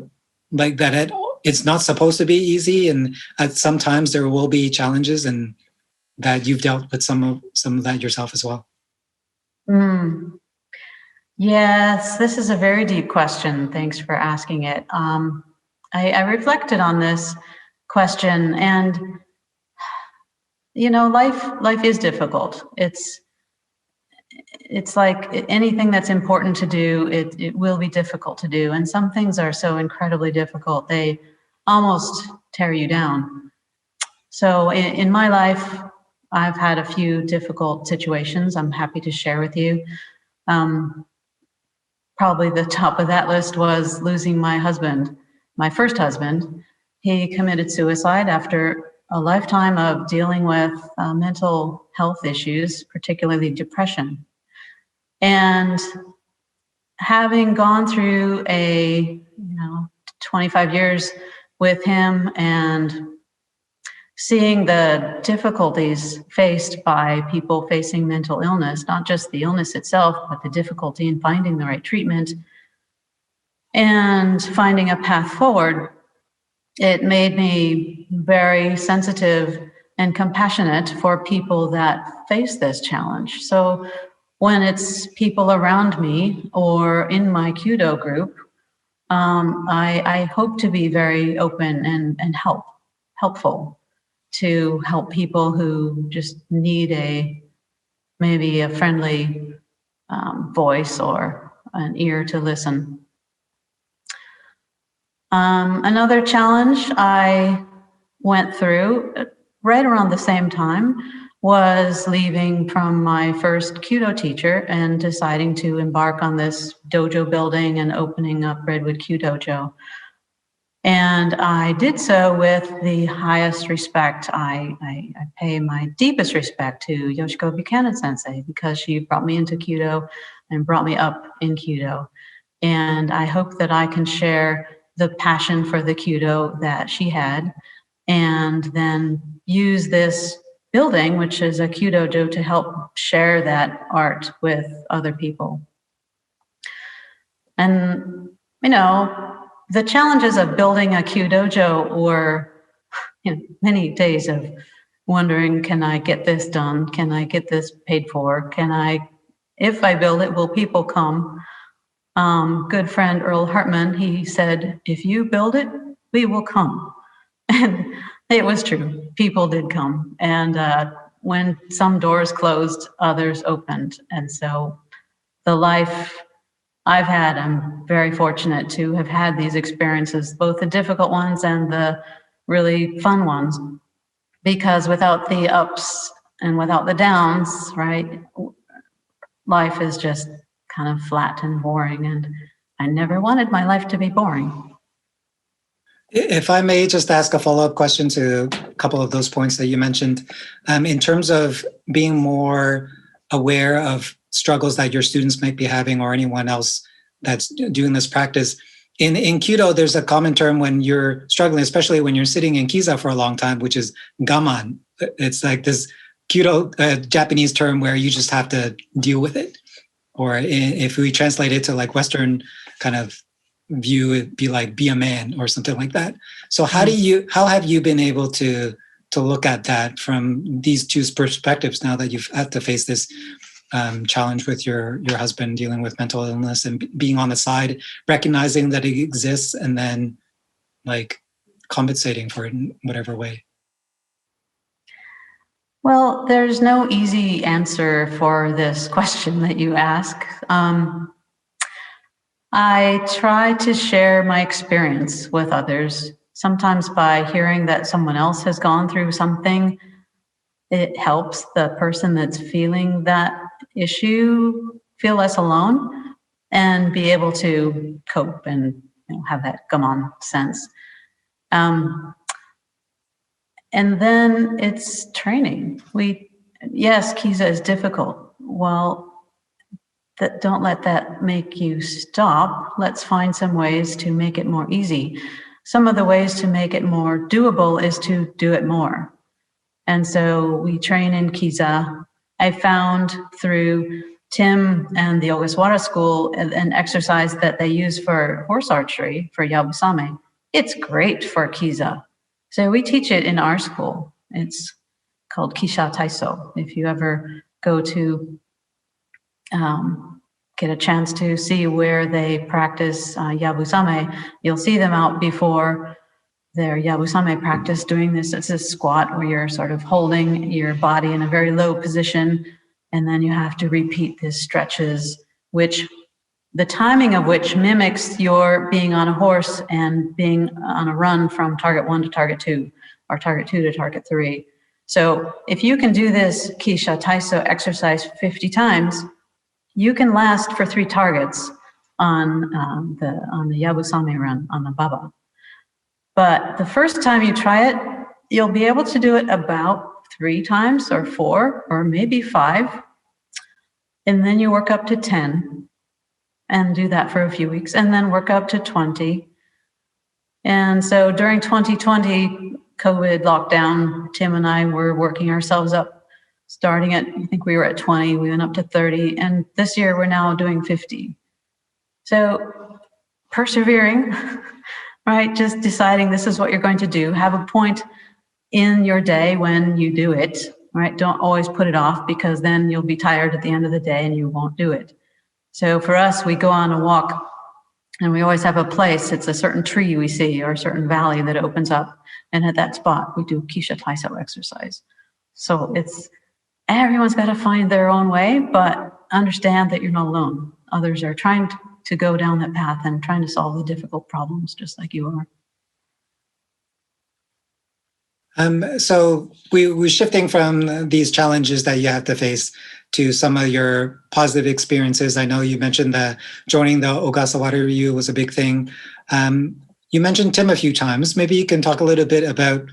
that it's not supposed to be easy, and sometimes there will be challenges, and that you've dealt with some of that yourself as well.
Yes, this is a very deep question. Thanks for asking it. I reflected on this question, and life is difficult. It's like anything that's important to do, it will be difficult to do. And some things are so incredibly difficult, they almost tear you down. So in my life, I've had a few difficult situations I'm happy to share with you. Probably the top of that list was losing my husband, my first husband. He committed suicide after a lifetime of dealing with mental health issues, particularly depression. And having gone through 25 years with him and seeing the difficulties faced by people facing mental illness, not just the illness itself, but the difficulty in finding the right treatment and finding a path forward, it made me very sensitive and compassionate for people that face this challenge. So when it's people around me or in my Kyudo group, I hope to be very open and helpful to help people who just need maybe a friendly voice or an ear to listen. Another challenge I went through right around the same time was leaving from my first Kyudo teacher and deciding to embark on this dojo building and opening up Redwood Kyudojo. And I did so with the highest respect. I pay my deepest respect to Yoshiko Buchanan Sensei, because she brought me into Kyudo and brought me up in Kyudo. And I hope that I can share the passion for the Kyudo that she had, and then use this building, which is a Kyudojo, to help share that art with other people. And, the challenges of building a Kyudojo were many days of wondering, can I get this done? Can I get this paid for? If I build it, will people come? Good friend Earl Hartman, he said, if you build it, we will come. And it was true. People did come. And when some doors closed, others opened. And so the life I've had, I'm very fortunate to have had these experiences, both the difficult ones and the really fun ones, because without the ups and without the downs, right, life is just kind of flat and boring. And I never wanted my life to be boring.
If I may just ask a follow-up question to a couple of those points that you mentioned, in terms of being more aware of struggles that your students might be having or anyone else that's doing this practice, in Kyudo, there's a common term when you're struggling, especially when you're sitting in Kiza for a long time, which is gaman. It's like this Kyudo Japanese term where you just have to deal with it. Or if we translate it to like Western kind of view, it'd be like be a man or something like that. So how have you been able to look at that from these two perspectives now that you've had to face this challenge with your husband dealing with mental illness and being on the side, recognizing that it exists and then like compensating for it in whatever way?
Well, there's no easy answer for this question that you ask. I try to share my experience with others. Sometimes by hearing that someone else has gone through something, it helps the person that's feeling that issue feel less alone and be able to cope and have that come on sense. And then it's training. Yes, Kiza is difficult. Well, don't let that make you stop. Let's find some ways to make it more easy. Some of the ways to make it more doable is to do it more. And so we train in Kiza. I found through Tim and the Ogasawara School an exercise that they use for horse archery, for Yabusame. It's great for Kiza. So we teach it in our school. It's called Kisha Taiso. If you ever go to get a chance to see where they practice Yabusame, you'll see them out before their Yabusame practice doing this. It's a squat where you're sort of holding your body in a very low position, and then you have to repeat these stretches, which the timing of which mimics your being on a horse and being on a run from target 1 to target 2 or target 2 to target 3. So if you can do this Kisha Taiso exercise 50 times, you can last for 3 targets on the Yabusame run, on the baba. But the first time you try it, you'll be able to do it about 3 times or 4 or maybe 5. And then you work up to 10 and do that for a few weeks and then work up to 20. And so during 2020, COVID lockdown, Tim and I were working ourselves up, starting at, I think we were at 20, we went up to 30, and this year we're now doing 50. So persevering, right? Just deciding this is what you're going to do. Have a point in your day when you do it, right? Don't always put it off because then you'll be tired at the end of the day and you won't do it. So for us, we go on a walk and we always have a place. It's a certain tree we see or a certain valley that opens up. And at that spot, we do Kisha Taiso exercise. So everyone's got to find their own way, but understand that you're not alone. Others are trying to go down that path and trying to solve the difficult problems just like you are.
So we're shifting from these challenges that you have to face to some of your positive experiences. I know you mentioned that joining the Ogasawara Ryu was a big thing. You mentioned Tim a few times. Maybe you can talk a little bit about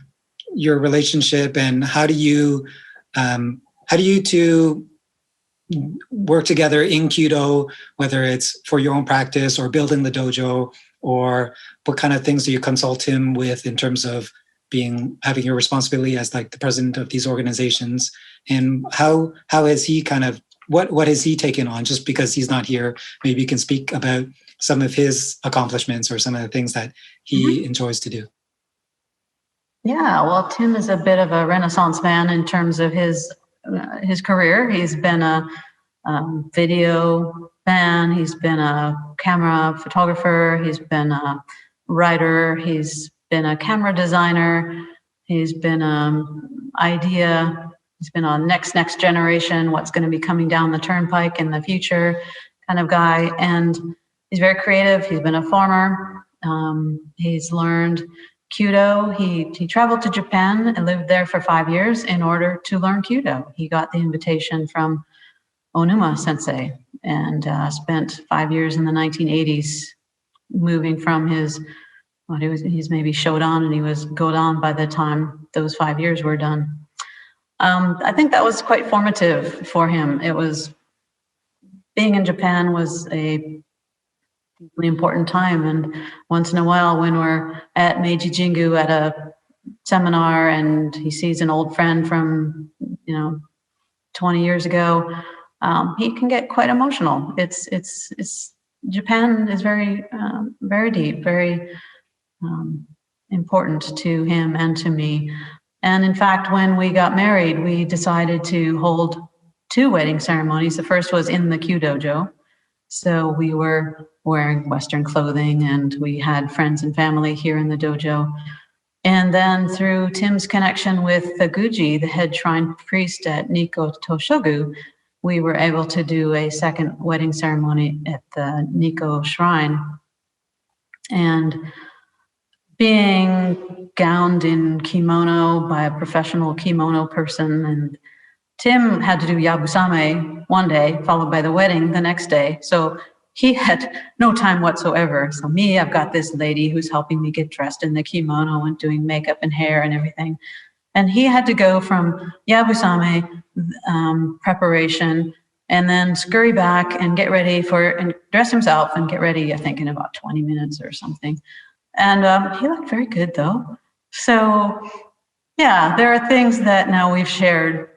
your relationship and how do you two work together in Kyudo, whether it's for your own practice or building the dojo, or what kind of things do you consult him with in terms of having your responsibility as like the president of these organizations, and how has he what has he taken on? Just because he's not here, maybe you can speak about some of his accomplishments or some of the things that he enjoys to do.
Yeah, well, Tim is a bit of a Renaissance man in terms of his career. He's been a video man, he's been a camera photographer, he's been a writer, he's been a camera designer, he's been he's been a next generation, what's going to be coming down the turnpike in the future kind of guy. And he's very creative. He's been a farmer. He's learned Kyudo. He traveled to Japan and lived there for 5 years in order to learn Kyudo. He got the invitation from Onuma sensei and spent 5 years in the 1980s moving from his well, he's maybe Shodan, and he was Godan by the time those 5 years were done. I think that was quite formative for him. It was, being in Japan was a deeply important time, and once in a while when we're at Meiji Jingu at a seminar and he sees an old friend from 20 years ago, he can get quite emotional. It's Japan is very very deep, very important to him and to me. And in fact, when we got married, we decided to hold 2 wedding ceremonies. The first was in the Kyudojo. So we were wearing Western clothing and we had friends and family here in the dojo. And then through Tim's connection with the Guji, the head shrine priest at Nikko Toshogu, we were able to do a second wedding ceremony at the Nikko shrine. And being gowned in kimono by a professional kimono person, and Tim had to do yabusame one day, followed by the wedding the next day. So he had no time whatsoever. So me, I've got this lady who's helping me get dressed in the kimono and doing makeup and hair and everything. And he had to go from yabusame preparation and then scurry back and get ready and dress himself and get ready, I think, in about 20 minutes or something. And he looked very good, though. So, yeah, there are things that now we've shared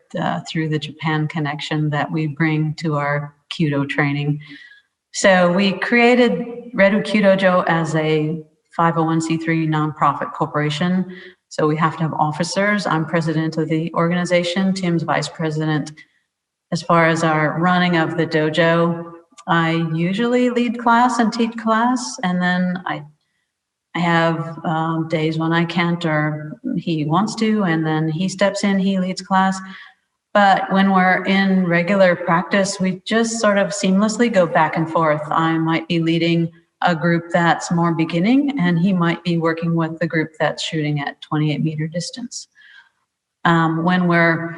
through the Japan connection that we bring to our Kyudo training. So we created Redwood Kyudojo as a 501c3 nonprofit corporation. So we have to have officers. I'm president of the organization. Tim's vice president. As far as our running of the dojo, I usually lead class and teach class, and then I have days when I can't or he wants to, and then he steps in, he leads class. But when we're in regular practice, we just sort of seamlessly go back and forth. I might be leading a group that's more beginning, and he might be working with the group that's shooting at 28-meter distance. When we're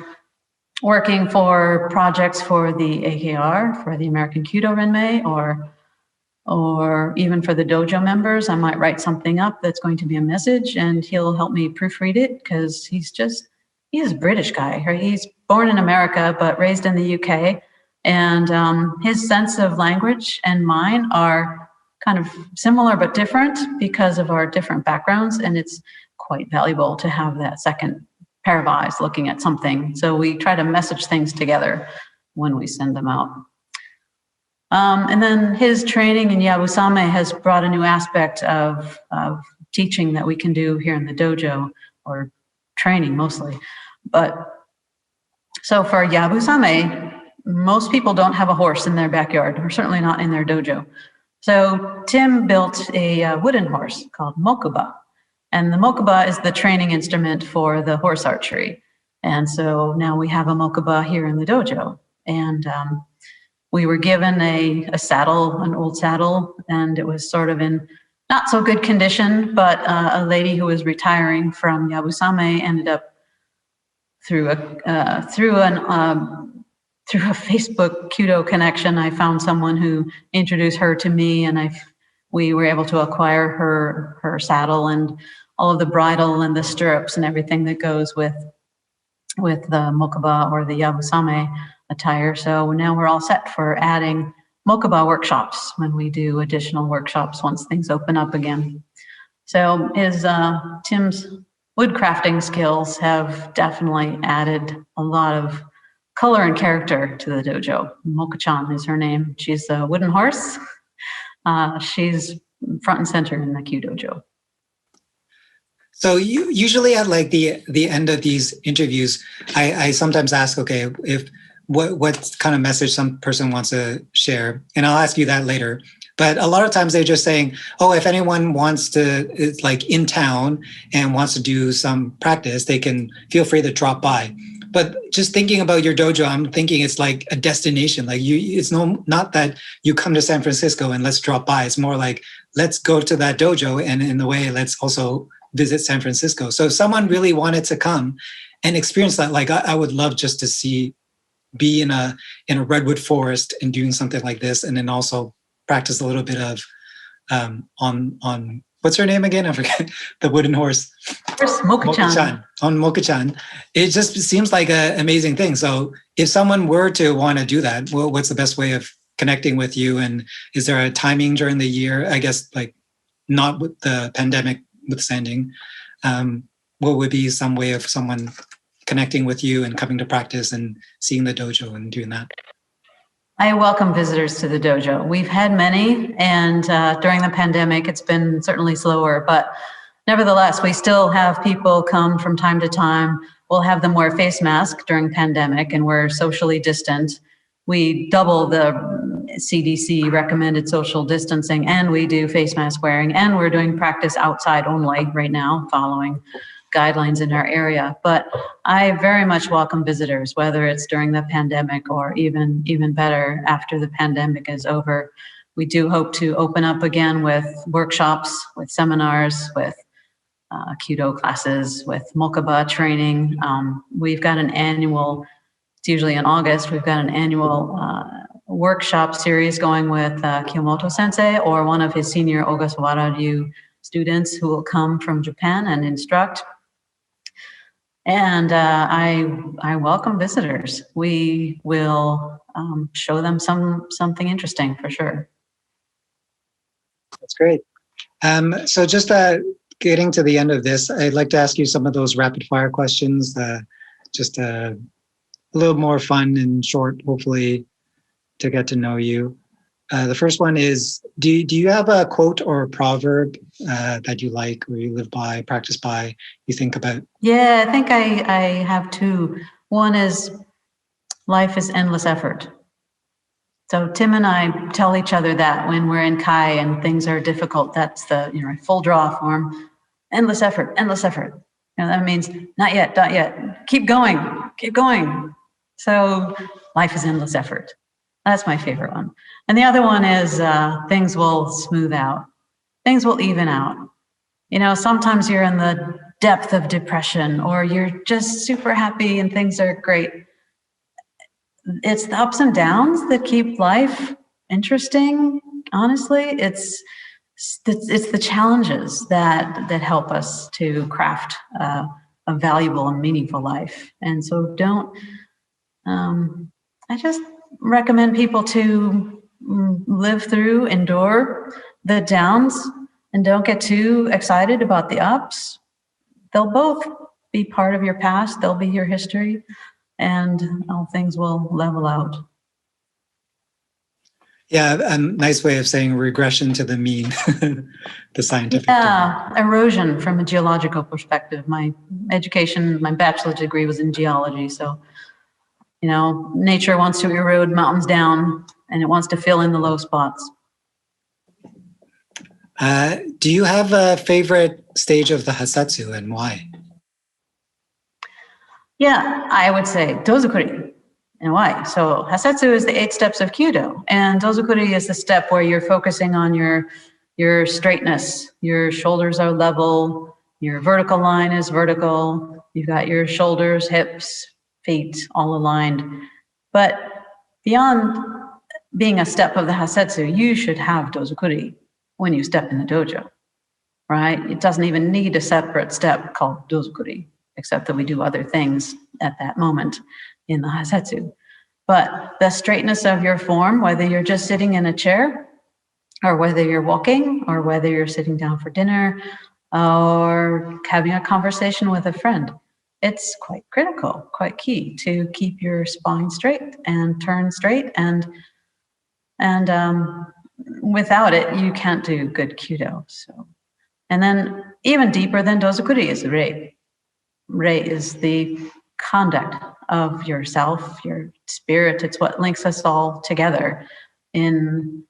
working for projects for the AKR, for the American Kyudo Renmei, or even for the dojo members, I might write something up that's going to be a message, and he'll help me proofread it because he's a British guy. Right? He's born in America but raised in the UK, and his sense of language and mine are kind of similar but different because of our different backgrounds, and it's quite valuable to have that second pair of eyes looking at something. So we try to message things together when we send them out. And then his training in yabusame has brought a new aspect of teaching that we can do here in the dojo, or training mostly. But so for yabusame, most people don't have a horse in their backyard, or certainly not in their dojo. So Tim built a wooden horse called mokuba. And the mokuba is the training instrument for the horse archery. And so now we have a mokuba here in the dojo. And we were given a saddle, an old saddle, and it was sort of in not so good condition, but a lady who was retiring from yabusame ended up through a Facebook Kyudo connection. I found someone who introduced her to me, and we were able to acquire her saddle and all of the bridle and the stirrups and everything that goes with the mokuba or the yabusame attire. So now we're all set for adding mokuba workshops when we do additional workshops once things open up again. So Tim's wood crafting skills have definitely added a lot of color and character to the dojo. Moka-chan is her name. She's a wooden horse. She's front and center in the Kyudojo.
So you usually at like the end of these interviews, I sometimes ask, okay, what kind of message some person wants to share, and I'll ask you that later. But a lot of times they're just saying, oh, if anyone wants to, it's like in town and wants to do some practice, they can feel free to drop by. But just thinking about your dojo, I'm thinking it's like a destination. Like it's not that you come to San Francisco and let's drop by. It's more like, let's go to that dojo, and in a way, let's also visit San Francisco. So if someone really wanted to come and experience that, like I would love just to be in a redwood forest and doing something like this, and then also practice a little bit of on what's her name again? I forget. The wooden horse.
Mokuchan.
On Mokuchan. It just seems like an amazing thing. So if someone were to want to do that, what's the best way of connecting with you? And is there a timing during the year? I guess like not with the pandemic withstanding. What would be some way of someone connecting with you and coming to practice and seeing the dojo and doing that?
I welcome visitors to the dojo. We've had many, and during the pandemic, it's been certainly slower, but nevertheless, we still have people come from time to time. We'll have them wear face masks during pandemic, and we're socially distant. We double the CDC recommended social distancing, and we do face mask wearing, and we're doing practice outside only right now, following guidelines in our area. But I very much welcome visitors, whether it's during the pandemic or even better after the pandemic is over. We do hope to open up again with workshops, with seminars, with Kyudo classes, with Mokaba training. We've got an annual, it's usually in August, we've got an annual workshop series going with Kiyomoto Sensei or one of his senior Ogasawara-ryu students who will come from Japan and instruct. And I welcome visitors. We will show them something interesting for sure.
That's great. So just getting to the end of this, I'd like to ask you some of those rapid fire questions, just a little more fun and short, hopefully, to get to know you. The first one is, do you have a quote or a proverb that you like, or you live by, practice by, you think about?
Yeah, I think I have two. One is, life is endless effort. So Tim and I tell each other that when we're in Kai and things are difficult. That's the full draw form. Endless effort, endless effort. That means not yet, not yet. Keep going, keep going. So life is endless effort. That's my favorite one. And the other one is things will smooth out. Things will even out. Sometimes you're in the depth of depression or you're just super happy and things are great. It's the ups and downs that keep life interesting. Honestly, it's the challenges that help us to craft a valuable and meaningful life. And so I just recommend people to live through, endure the downs, and don't get too excited about the ups. They'll both be part of your past. They'll be your history, and all things will level out.
Yeah, a nice way of saying regression to the mean, the scientific term.
Erosion from a geological perspective. My education, my bachelor's degree was in geology, so nature wants to erode mountains down, and it wants to fill in the low spots.
Do you have a favorite stage of the Hasetsu and why?
Yeah, I would say Dozukuri. And why? So Hasetsu is the 8 steps of Kyudo, and Dozukuri is the step where you're focusing on your straightness. Your shoulders are level, your vertical line is vertical, you've got your shoulders, hips, feet all aligned. But beyond being a step of the Hasetsu, you should have Dozukuri when you step in the dojo, right? It doesn't even need a separate step called Dozukuri, except that we do other things at that moment in the Hasetsu. But the straightness of your form, whether you're just sitting in a chair, or whether you're walking, or whether you're sitting down for dinner, or having a conversation with a friend, it's quite critical, quite key to keep your spine straight and turn straight. And without it, you can't do good Kyudo. So, and then even deeper than Dozukuri is Rei. Rei is the conduct of yourself, your spirit. It's what links us all together in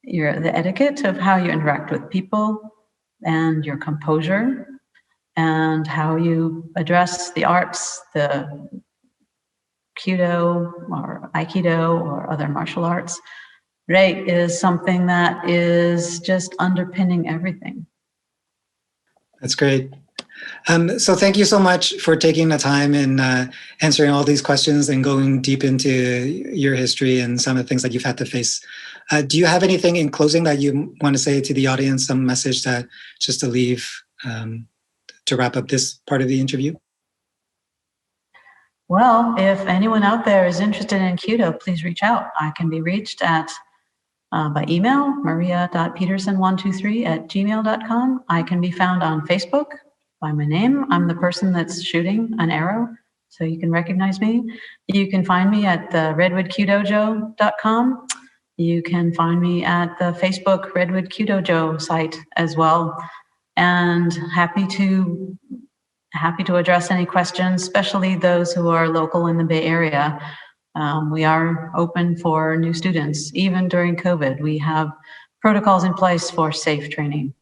the etiquette of how you interact with people and your composure and how you address the arts, the Kyudo or Aikido or other martial arts. Rei is something that is just underpinning everything.
That's great. So thank you so much for taking the time and answering all these questions and going deep into your history and some of the things that you've had to face. Do you have anything in closing that you want to say to the audience, some message that just to leave to wrap up this part of the interview?
Well, if anyone out there is interested in Kyudo, please reach out. I can be reached at by email, maria.peterson123@gmail.com. I can be found on Facebook by my name. I'm the person that's shooting an arrow, so you can recognize me. You can find me at the redwoodkyudojo.com. You can find me at the Facebook Redwood Kyudojo site as well. And happy to address any questions, especially those who are local in the Bay Area. We are open for new students. Even during COVID, we have protocols in place for safe training.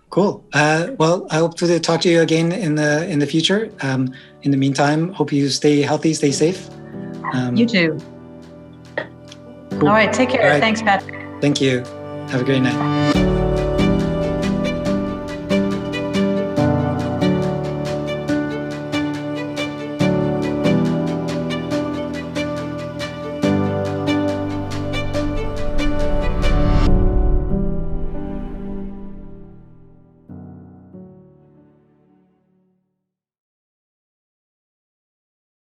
Cool. Well, I hope to talk to you again in the future. In the meantime, hope you stay healthy, stay safe.
You too. Cool. All right, take care. Right. Thanks, Patrick.
Thank you. Have a great night.